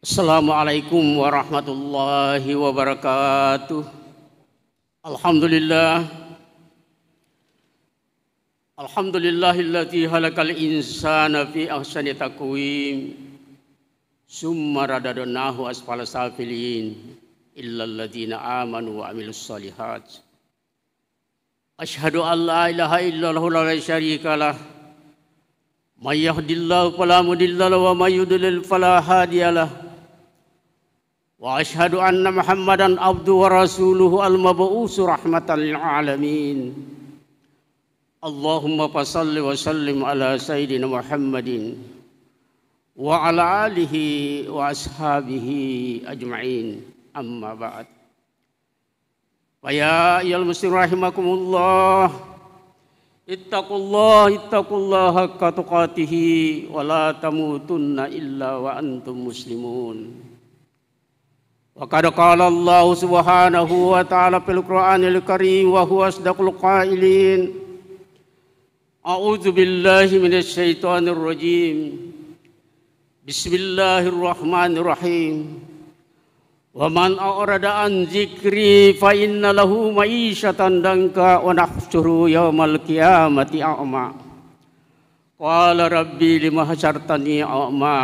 Assalamualaikum warahmatullahi wabarakatuh. Alhamdulillah. Alhamdulillahilladzi halakal insana fi ahsani taqwim. Summa radadnahu asfala safilin illal ladzina amanu wa amilus solihat. Asyhadu an la ilaha illallah la syarika lah. May yahdihillahu fala mudilla lahu wa may yudlil fala hadiyalah. Wa asyhadu anna Muhammadan abduhu wa rasuluhu al-mab'uusu rahmatan lil alamin. Allahumma fashalli wa sallim ala sayyidina Muhammadin wa ala alihi wa ashabihi ajma'in. Amma ba'd. Wa ya ayyuhal muslimun rahimakumullah. Ittaqullaha haqqa tuqatih wa la tamutunna illa wa antum muslimun. Wa qad qala Allah subhanahu wa ta'ala fil Qur'anil Karim wa huwa asdaqul qailin. A'udzu billahi minasy syaithanir rajim. Bismillahirrahmanirrahim. Wa man a'rada an dzikri fa inna lahu ma'isyatan danka wa nahsyuru yaumal qiyamati a'ma. Qala rabbi lima hasyartani a'ma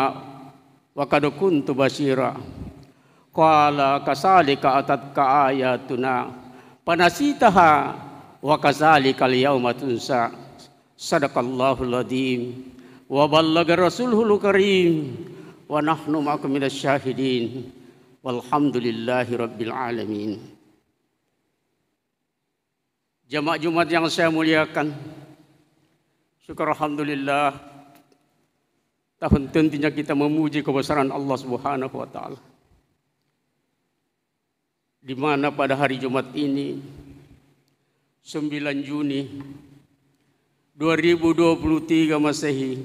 wa qad kuntu basira. Qala kasalika atatka ayatuna panasitaha wa kasalikal yauma tunsa. Sadaqallahul adzim wa ballaga rasulul karim wa nahnu ma'akum minasy syahidin walhamdulillahi rabbil alamin. Jamaah Jumat yang saya muliakan, syukur alhamdulillah tahun tentunya kita memuji kebesaran Allah Subhanahu wa taala. Di mana pada hari Jumat ini 9 Juni 2023 Masehi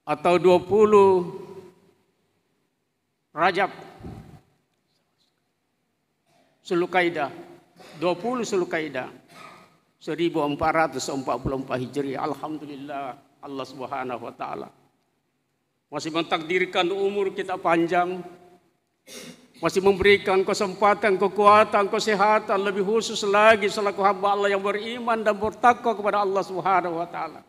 atau 20 Rajab Zulqa'dah 20 Zulqa'dah 1444 Hijriah. Alhamdulillah Allah Subhanahu wa taala masih mentakdirkan umur kita panjang, masih memberikan kesempatan, kekuatan, kesehatan, lebih khusus lagi selaku hamba Allah yang beriman dan bertakwa kepada Allah Subhanahu wa taala.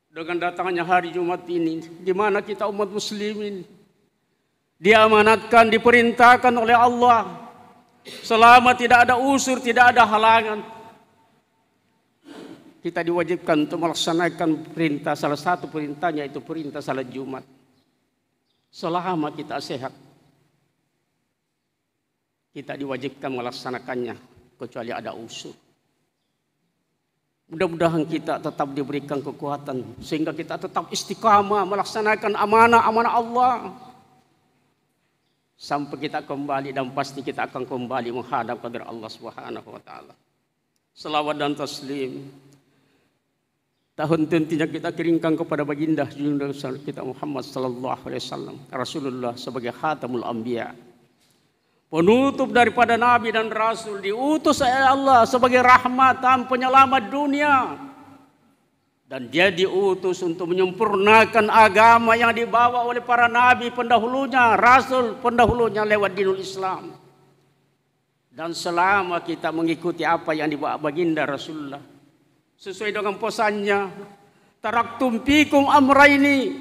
Dengan datangnya hari Jumat ini, di mana kita umat muslimin diamanatkan, diperintahkan oleh Allah selama tidak ada usur, tidak ada halangan. Kita diwajibkan untuk melaksanakan perintah, salah satu perintahnya itu perintah salat Jumat. Selama kita sehat, kita diwajibkan melaksanakannya kecuali ada usur. Mudah-mudahan kita tetap diberikan kekuatan sehingga kita tetap istiqamah melaksanakan amanah-amanah Allah sampai kita kembali, dan pasti kita akan kembali menghadap kepada Allah Subhanahu wa taala. Selawat dan taslim tahun tentunya kita kirimkan kepada baginda junjungan kita Muhammad sallallahu alaihi wasallam, Rasulullah sebagai khatamul anbiya, penutup daripada nabi dan rasul, diutus oleh Allah sebagai rahmatan penyelamat dunia, dan dia diutus untuk menyempurnakan agama yang dibawa oleh para nabi pendahulunya, rasul pendahulunya lewat dinul Islam. Dan selama kita mengikuti apa yang dibawa baginda Rasulullah sesuai dengan pesannya, taraktum fikum amraini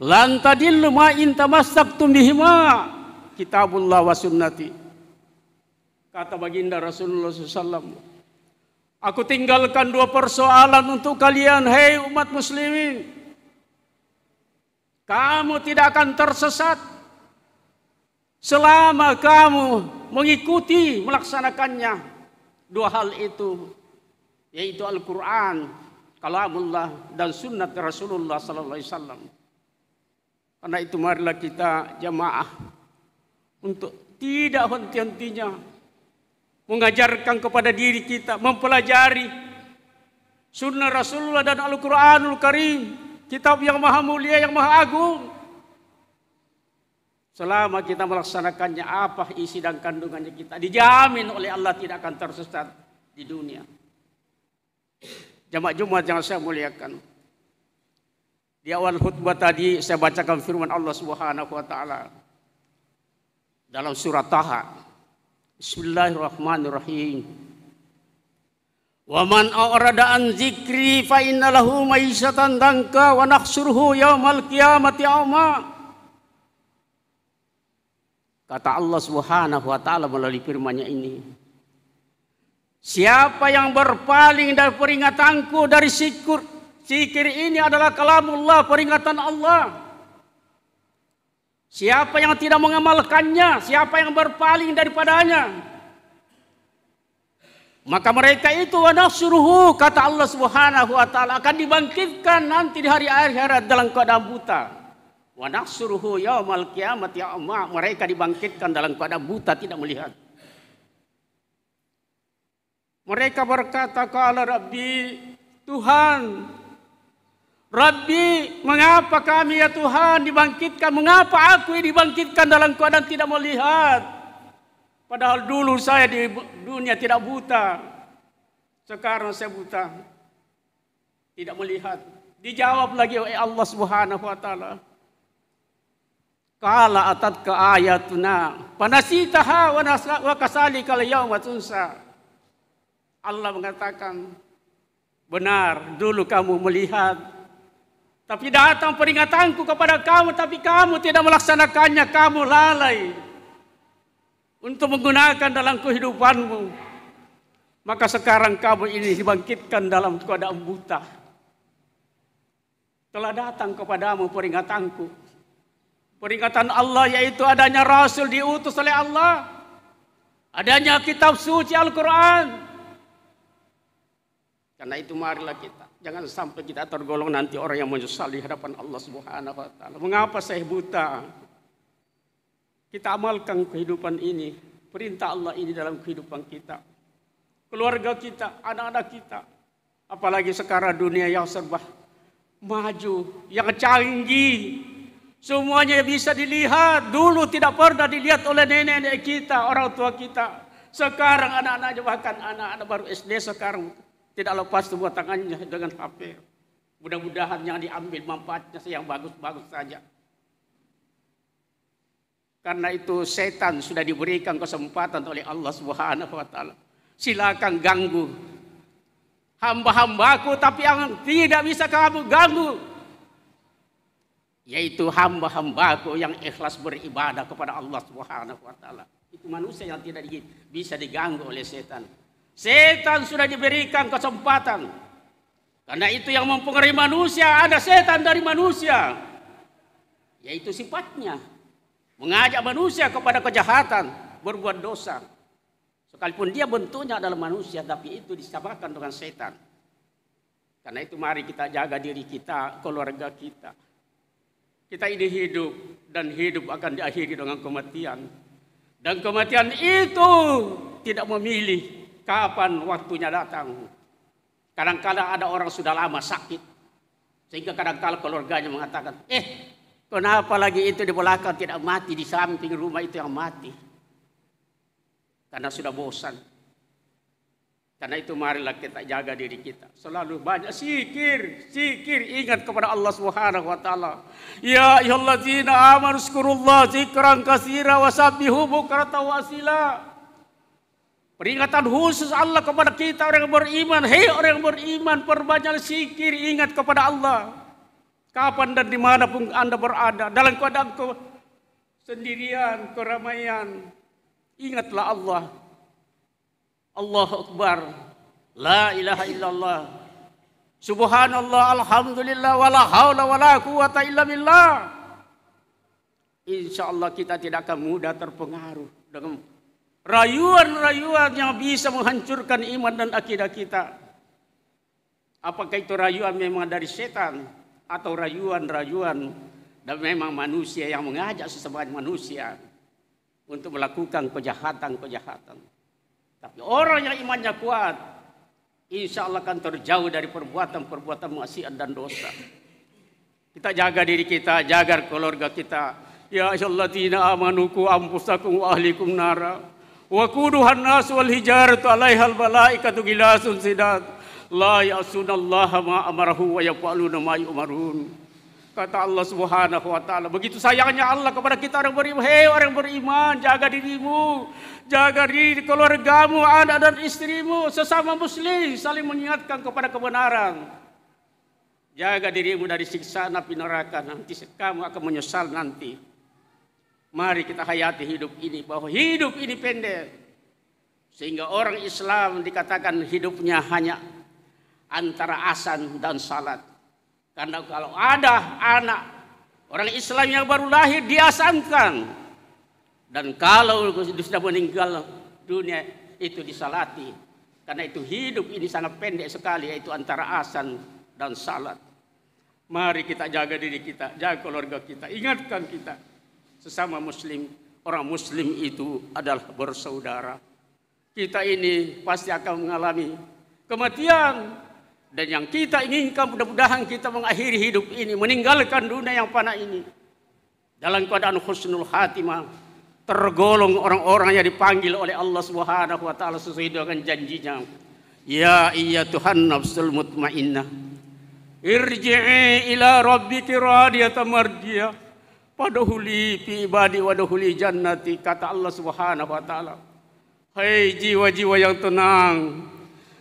lan tadillu ma in tamassaktum bihima, kitabullah wa sunnati. Kata baginda Rasulullah SAW, aku tinggalkan 2 persoalan untuk kalian, hei umat muslimin. Kamu tidak akan tersesat selama kamu mengikuti, melaksanakannya. 2 hal itu, yaitu Al-Quran, kalamullah, dan sunnat Rasulullah SAW. Karena itu marilah kita jamaah untuk tidak henti-hentinya mengajarkan kepada diri kita, mempelajari sunnah Rasulullah dan Al-Quranul Karim, kitab yang maha mulia, yang maha agung. Selama kita melaksanakannya, apa isi dan kandungannya, kita dijamin oleh Allah tidak akan tersesat di dunia. Jamaah Jumat yang saya muliakan, Di awal khutbah tadi saya bacakan firman Allah Subhanahu wa taala dalam surat Taha. Bismillahirrahmanirrahim. Wa man a'rada an dzikri fa inna lahu ma'isyatan danka wa nahsyuruhu yaumal qiyamati a'ma. Kata Allah Subhanahu wa taala melalui firman-Nya ini, siapa yang berpaling dari peringatanku dari zikir ini adalah kalamullah, peringatan Allah. Siapa yang tidak mengamalkannya, siapa yang berpaling daripadanya, maka mereka itu wanasuruhu, kata Allah Subhanahu wa taala, akan dibangkitkan nanti di hari akhirat dalam keadaan buta. Wanasuruhu yaumal qiyamati a'ma, mereka dibangkitkan dalam keadaan buta, tidak melihat. Mereka berkata, qala Rabbi, Tuhan, Rabbi, mengapa kami ya Tuhan dibangkitkan? Mengapa aku dibangkitkan dalam keadaan tidak melihat? Padahal dulu saya di dunia tidak buta. Sekarang saya buta. Tidak melihat. Dijawab lagi oleh Allah Subhanahu wa taala. Qala atatka ayatuna fanasitaha wa kasalikal yauma tunsa. Allah mengatakan, benar, dulu kamu melihat, tapi datang peringatanku kepada kamu, tapi kamu tidak melaksanakannya, kamu lalai untuk menggunakan dalam kehidupanmu. Maka sekarang kamu ini dibangkitkan dalam keadaan buta. Telah datang kepadamu peringatanku. Peringatan Allah yaitu adanya Rasul diutus oleh Allah. Adanya kitab suci Al-Quran. Karena itu marilah kita, jangan sampai kita tergolong nanti orang yang menyesal di hadapan Allah Subhanahu wa taala. Mengapa saya buta? Kita amalkan kehidupan ini, perintah Allah ini dalam kehidupan kita, keluarga kita, anak-anak kita. Apalagi sekarang dunia yang serba maju, yang canggih, semuanya bisa dilihat. Dulu tidak pernah dilihat oleh nenek-nenek kita, orang tua kita. Sekarang anak-anaknya, bahkan anak-anak baru SD sekarang tidak lepas sebuah tangannya dengan HP. Mudah-mudahan yang diambil manfaatnya yang bagus-bagus saja. Karena itu setan sudah diberikan kesempatan oleh Allah Subhanahu wa taala. Silakan ganggu hamba-hambaku, tapi yang tidak bisa kamu ganggu yaitu hamba-hambaku yang ikhlas beribadah kepada Allah Subhanahu wa taala. Itu manusia yang tidak bisa diganggu oleh setan. Setan sudah diberikan kesempatan. Karena itu yang mempengaruhi manusia, ada setan dari manusia, yaitu sifatnya mengajak manusia kepada kejahatan, berbuat dosa. Sekalipun dia bentuknya adalah manusia, tapi itu disamakan dengan setan. Karena itu mari kita jaga diri kita, keluarga kita. Kita ini hidup, dan hidup akan diakhiri dengan kematian. Dan kematian itu tidak memilih kapan waktunya datang. Kadang-kadang ada orang sudah lama sakit, sehingga kadang-kadang keluarganya mengatakan, kenapa lagi itu di belakang tidak mati, di samping rumah itu yang mati? Karena sudah bosan. Karena itu marilah kita jaga diri kita. Selalu banyak zikir, ingat kepada Allah Subhanahu wa taala. Ya ayyuhallazina amanu zkurullaha dzikran katsira wasabbihu bukratan wa asila. Peringatan khusus Allah kepada kita orang yang beriman. Hei orang yang beriman, perbanyak zikir, ingat kepada Allah. Kapan dan dimanapun Anda berada, dalam keadaan sendirian, keramaian, ingatlah Allah. Allahu Akbar, la ilaha illallah, subhanallah, alhamdulillah, wala haula wala quwata illa billah. Insya Allah kita tidak akan mudah terpengaruh dengan rayuan-rayuan yang bisa menghancurkan iman dan akidah kita. Apakah itu rayuan memang dari setan, atau rayuan-rayuan dan memang manusia yang mengajak sesama manusia untuk melakukan kejahatan-kejahatan. Tapi orang yang imannya kuat, insya Allah akan terjauh dari perbuatan-perbuatan maksiat dan dosa. Kita jaga diri kita, jaga keluarga kita. Ya ayyuhalladzina amanu qu anfusakum wa ahlikum nara wa quduhan nas wal hijaratu 'alaihal malaikatu ghilasun sidad la ya'sunallaha ma amarahu wa yaf'aluna ma yu'marun. Kata Allah Subhanahu wa taala, begitu sayangnya Allah kepada kita orang beriman. Hei orang beriman, jaga dirimu, jaga diri keluargamu, anak dan istrimu, sesama muslim saling mengingatkan kepada kebenaran. Jaga dirimu dari siksaan api neraka, nanti kamu akan menyesal nanti. Mari kita hayati hidup ini, bahwa hidup ini pendek. Sehingga orang Islam dikatakan hidupnya hanya antara azan dan salat. Karena kalau ada anak orang Islam yang baru lahir diazankan, dan kalau sudah meninggal dunia itu disalati. Karena itu hidup ini sangat pendek sekali, yaitu antara azan dan salat. Mari kita jaga diri kita, jaga keluarga kita, ingatkan kita sesama muslim. Orang muslim itu adalah bersaudara. Kita ini pasti akan mengalami kematian. Dan yang kita inginkan mudah-mudahan kita mengakhiri hidup ini, meninggalkan dunia yang fana ini dalam keadaan husnul khatimah, tergolong orang-orang yang dipanggil oleh Allah Subhanahu wa taala sesuai dengan janjinya. Ya ayyatuhan nafsul mutmainnah, irji'i ila rabbiki radiyatan mardiyah, fadkhuli fi ibadi wadkhuli jannati. Kata Allah Subhanahu wa taala, hai jiwa-jiwa yang tenang,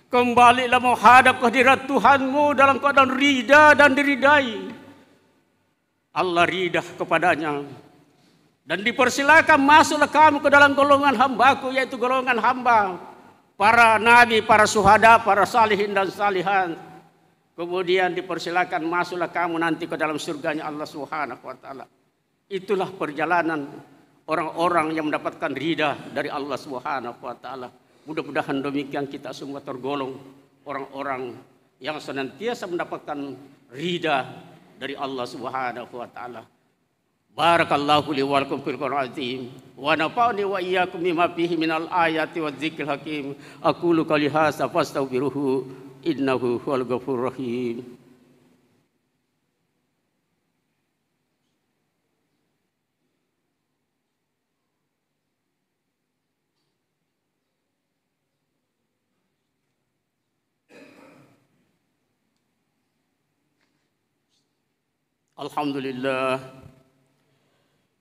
kembalilah menghadap kehadirat Tuhanmu dalam keadaan rida dan diridai. Allah ridah kepadanya. Dan dipersilakan masuklah kamu ke dalam golongan hambaku, yaitu golongan hamba para nabi, para syuhada, para salihin dan salihan. Kemudian dipersilakan masuklah kamu nanti ke dalam surganya Allah Subhanahu wa taala. Itulah perjalanan orang-orang yang mendapatkan ridha dari Allah Subhanahu wa taala. Mudah-mudahan demikian kita semua tergolong orang-orang yang senantiasa mendapatkan ridha dari Allah Subhanahu wa taala. Barakallahu li wa lakum fil Qur'anil azim wa nafa'ani wa iyyakum bima fihi minal ayati wadh-dhikril hakim. Aqulu qouli hadza fastaghfiruhu innahu huwal ghafurur rahim.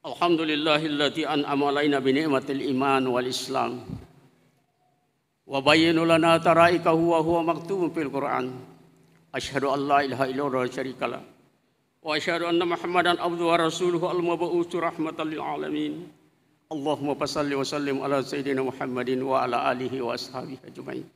Alhamdulillahilladzi an'ama alaina bi ni'matil iman wal islam wa bayyana lana taraikahu wa huwa maktubun fil Qur'an. Asyhadu an la ilaha illallah wa syarikalah wa asyhadu anna Muhammadan abduhu wa rasuluhu al-mab'utsu rahmatan lil alamin. Allahumma shalli wa sallim ala sayyidina Muhammadin wa ala alihi wa ashabihi ajmain.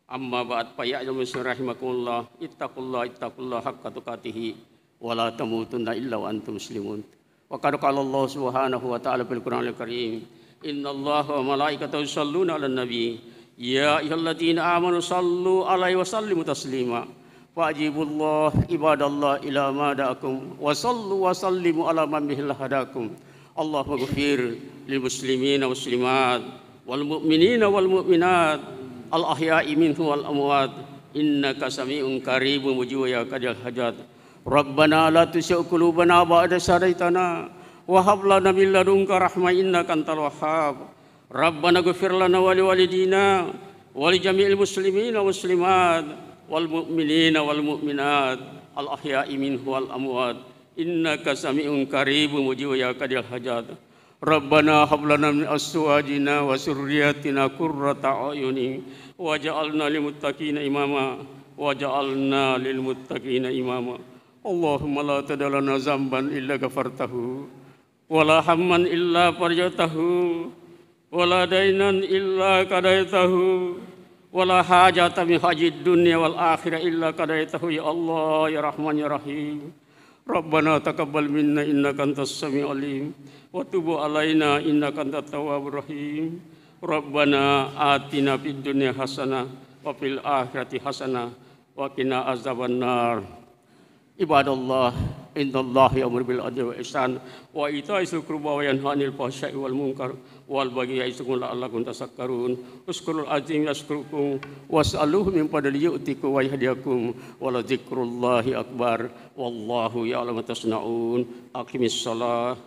Amma ba'd, fa ya ayyuhal rahimakumullah, ittaqullaha haqqa tuqatih wala tamutunna illa wa antum muslimun. Wa qad qala Allah Subhanahu wa ta'ala fil Qur'anil Karim, innallaha wa malaikatahu yusholluna 'alan nabi ya ayyuhalladzina amanu shallu 'alaihi wa sallimu taslima. Fa'jibullaha ibadallah ila ma da'akum wa sallu wa sallimu 'ala man bihi hadakum. Allahumma ghfir lil muslimina wal muslimat wal mu'minina wal mu'minat al ahya'i minhum wal amwat innaka sami'un qaribun mujibul qadil hajat. Rabbana la tuzigh qulubana ba'da idh hadaytana wa hab lana min ladunka rahmah innaka antal wahhab. Rabbana ighfir lana wa liwalidina wa li jami'il muslimina wal muslimat wal mu'minina wal mu'minat al ahya'i minhum wal amwat innaka sami'un qaribun mujibul qadil hajat. Rabbana hab lana min azwajina wa dzurriyyatina qurrata a'yunin waj'alna lil muttaqina imama waj'alna lil muttaqina imama. Allahumma la tadallana zamban illa ghafartahu wa la hamman illa farjatahu wa la dainan illa qadaitahu wa la hajatan min hajid dunya wal akhirah illa qadaitahu ya Allah ya Rahman ya Rahim. Rabbana taqabbal minna innaka antas samiul alim wa tub alaina innaka antat tawwabur rahim. Rabbana atina fid dunya hasanah wa fil akhirati hasanah wa qina azabannar. Ibadallah, innallaha ya'muru bil adli wal ihsan wa ita'i dzil qurba wa yanha 'anil fahsya'i wal munkar wal baghi ya'izukum la'allakum tadhakkarun. Uskurul azim yashkurukum was'aluhu min fadlihi yu'tikum wa yahdiyakum wa la dzikrullahi akbar wallahu ya'lamu ma tasna'un. Aqimis shalah.